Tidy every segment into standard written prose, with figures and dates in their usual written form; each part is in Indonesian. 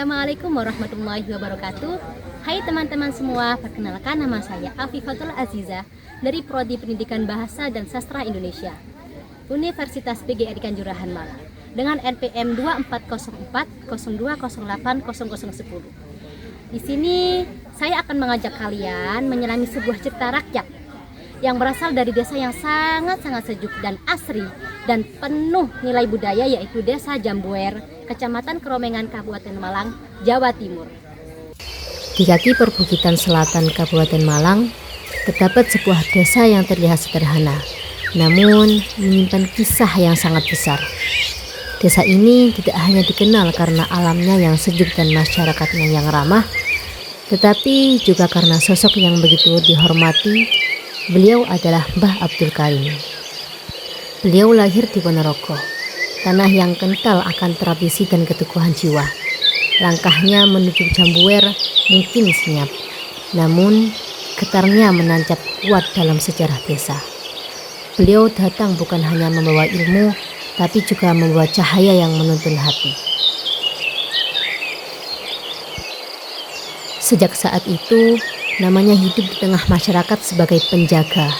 Assalamualaikum warahmatullahi wabarakatuh. Hai teman-teman semua, perkenalkan nama saya Afifatul Aziza dari Prodi Pendidikan Bahasa dan Sastra Indonesia, Universitas PGRI Kanjuruhan Malang, dengan NPM 240402080010. Di sini saya akan mengajak kalian menyelami sebuah cerita rakyat yang berasal dari desa yang sangat-sangat sejuk dan asri dan penuh nilai budaya, yaitu Desa Jambuer, Kecamatan Keromengan, Kabupaten Malang, Jawa Timur. Di kaki perbukitan selatan Kabupaten Malang, terdapat sebuah desa yang terlihat sederhana, namun menyimpan kisah yang sangat besar. Desa ini tidak hanya dikenal karena alamnya yang sejuk dan masyarakatnya yang ramah, tetapi juga karena sosok yang begitu dihormati. Beliau adalah Mbah Abdul Karim. Beliau lahir di Ponorogo, tanah yang kental akan tradisi dan keteguhan jiwa. Langkahnya menuju Jambuer mungkin senyap, namun getarnya menancap kuat dalam sejarah desa. Beliau datang bukan hanya membawa ilmu, tapi juga membawa cahaya yang menuntun hati. Sejak saat itu, namanya hidup di tengah masyarakat sebagai penjaga,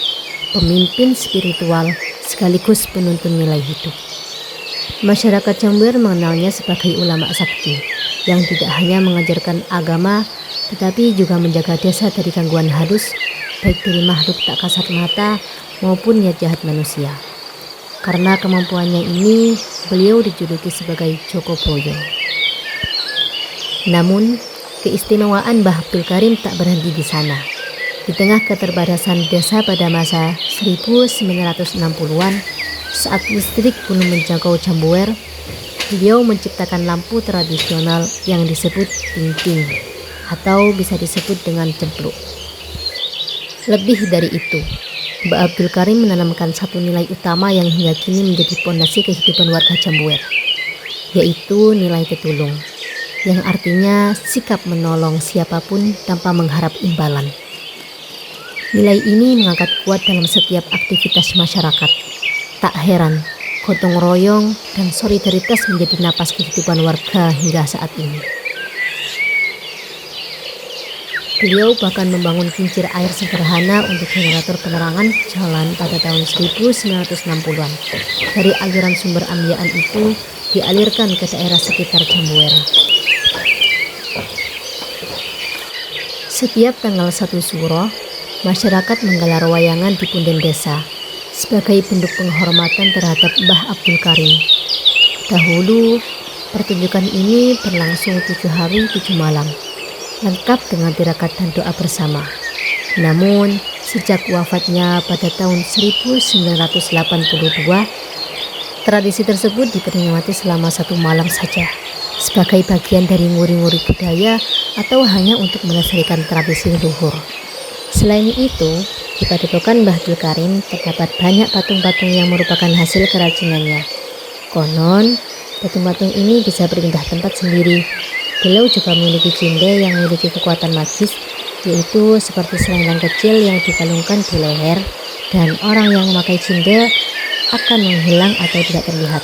pemimpin spiritual, sekaligus penuntun nilai hidup. Masyarakat Jambuer mengenalnya sebagai ulama sakti yang tidak hanya mengajarkan agama, tetapi juga menjaga desa dari gangguan halus, baik dari makhluk tak kasat mata maupun niat jahat manusia. Karena kemampuannya ini, beliau dijuluki sebagai Joko Boyo. Namun, keistimewaan Mbah Abdul Karim tak berhenti di sana. Di tengah keterbatasan desa pada masa 1960-an, saat listrik belum menjangkau Jambuer, beliau menciptakan lampu tradisional yang disebut ting-ting, atau bisa disebut dengan cempluk. Lebih dari itu, Mbah Abdul Karim menanamkan satu nilai utama yang hingga kini menjadi pondasi kehidupan warga Jambuer, yaitu nilai tetulung, yang artinya sikap menolong siapapun tanpa mengharap imbalan. Nilai ini mengangkat kuat dalam setiap aktivitas masyarakat. Tak heran, gotong royong dan solidaritas menjadi napas kehidupan warga hingga saat ini. Beliau bahkan membangun kincir air sederhana untuk generator penerangan jalan pada tahun 1960-an. Dari aliran sumber Ambyaan itu dialirkan ke daerah sekitar Jambuer. Setiap tanggal 1 Suro, masyarakat menggelar wayangan di punden desa sebagai bentuk penghormatan terhadap Mbah Abdul Karim. Dahulu, pertunjukan ini berlangsung 7 hari 7 malam, lengkap dengan tirakat dan doa bersama. Namun, sejak wafatnya pada tahun 1982, tradisi tersebut diperingati selama 1 malam saja, sebagai bagian dari nguri-nguri budaya atau hanya untuk melestarikan tradisi leluhur. Selain itu, di Padepokan Mbah Abdul Karim terdapat banyak patung-patung yang merupakan hasil kerajinannya. Konon, patung-patung ini bisa berpindah tempat sendiri. Beliau juga memiliki cinde yang memiliki kekuatan magis, yaitu seperti selendang kecil yang dikalungkan di leher, dan orang yang memakai cinde akan menghilang atau tidak terlihat.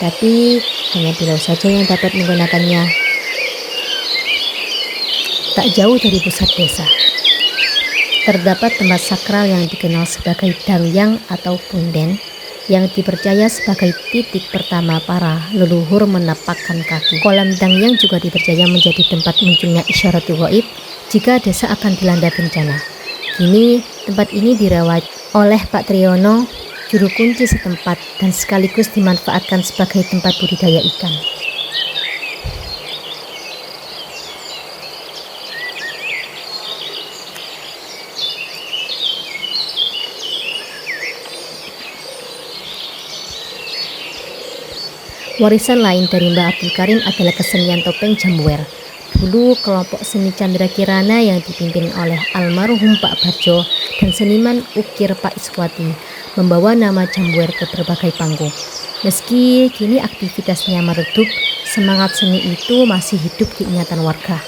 Tapi hanya beliau saja yang dapat menggunakannya. Tak jauh dari pusat desa, terdapat tempat sakral yang dikenal sebagai Dangyang atau punden, yang dipercaya sebagai titik pertama para leluhur menapakkan kaki. Kolam Dangyang juga dipercaya menjadi tempat munculnya isyarat gaib jika desa akan dilanda bencana. Kini tempat ini dirawat oleh Pak Triyono, juru kunci setempat, dan sekaligus dimanfaatkan sebagai tempat budidaya ikan. Warisan lain dari Mbah Abdul Karim adalah kesenian topeng Jambuer. Dulu kelompok seni Chandra Kirana yang dipimpin oleh almarhum Pak Barjo dan seniman ukir Pak Iswati membawa nama Jambuer ke berbagai panggung. Meski kini aktivitasnya meredup, semangat seni itu masih hidup di ingatan warga.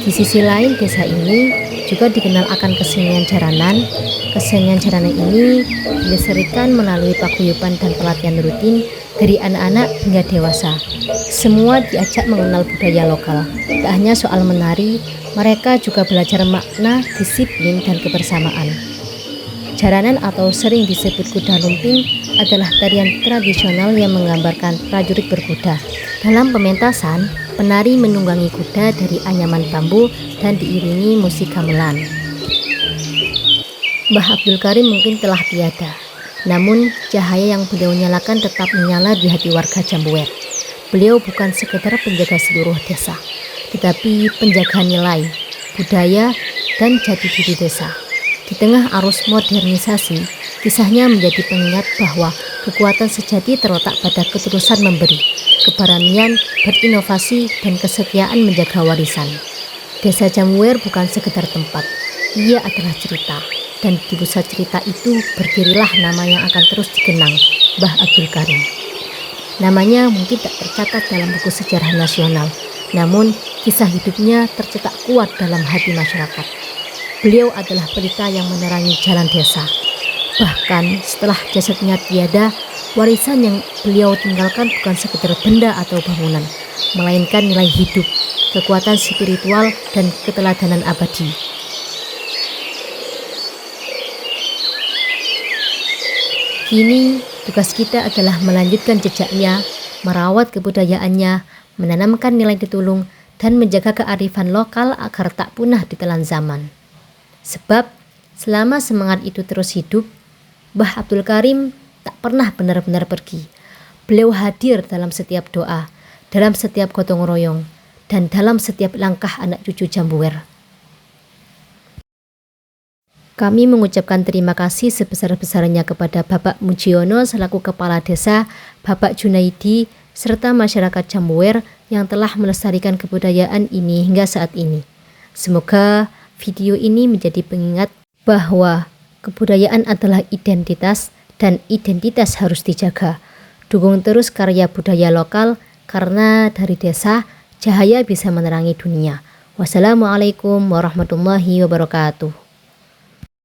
Di sisi lain, desa ini juga dikenal akan kesenian jaranan. Kesenian jaranan ini dilestarikan melalui paguyuban dan pelatihan rutin Dari anak-anak hingga dewasa, semua diajak mengenal budaya lokal. Tak hanya soal menari, mereka juga belajar makna, disiplin, dan kebersamaan. Jaranan atau sering disebut kuda lumping adalah tarian tradisional yang menggambarkan prajurit berkuda. Dalam pementasan, penari menunggangi kuda dari anyaman bambu dan diiringi musik gamelan. Mbah Abdul Karim mungkin telah tiada, namun cahaya yang beliau nyalakan tetap menyala di hati warga Jambuwer. Beliau bukan sekedar penjaga seluruh desa, tetapi penjaga nilai, budaya, dan jati diri desa. Di tengah arus modernisasi, kisahnya menjadi pengingat bahwa kekuatan sejati terletak pada ketulusan memberi, keberanian berinovasi, dan kesetiaan menjaga warisan. Desa Jambuwer bukan sekedar tempat, ia adalah cerita. Dan di pusat cerita itu berdirilah nama yang akan terus dikenang, Mbah Abdul Karim. Namanya mungkin tak tercatat dalam buku sejarah nasional, namun kisah hidupnya tercetak kuat dalam hati masyarakat. Beliau adalah pelita yang menerangi jalan desa. Bahkan setelah jasadnya tiada, warisan yang beliau tinggalkan bukan sekedar benda atau bangunan, melainkan nilai hidup, kekuatan spiritual, dan keteladanan abadi. Kini, tugas kita adalah melanjutkan jejaknya, merawat kebudayaannya, menanamkan nilai ditulung, dan menjaga kearifan lokal agar tak punah ditelan zaman. Sebab, selama semangat itu terus hidup, Mbah Abdul Karim tak pernah benar-benar pergi. Beliau hadir dalam setiap doa, dalam setiap gotong royong, dan dalam setiap langkah anak cucu Jambuwer. Kami mengucapkan terima kasih sebesar-besarnya kepada Bapak Mujiono selaku Kepala Desa, Bapak Junaidi, serta masyarakat Jambuwer yang telah melestarikan kebudayaan ini hingga saat ini. Semoga video ini menjadi pengingat bahwa kebudayaan adalah identitas dan identitas harus dijaga. Dukung terus karya budaya lokal karena dari desa, cahaya bisa menerangi dunia. Wassalamualaikum warahmatullahi wabarakatuh.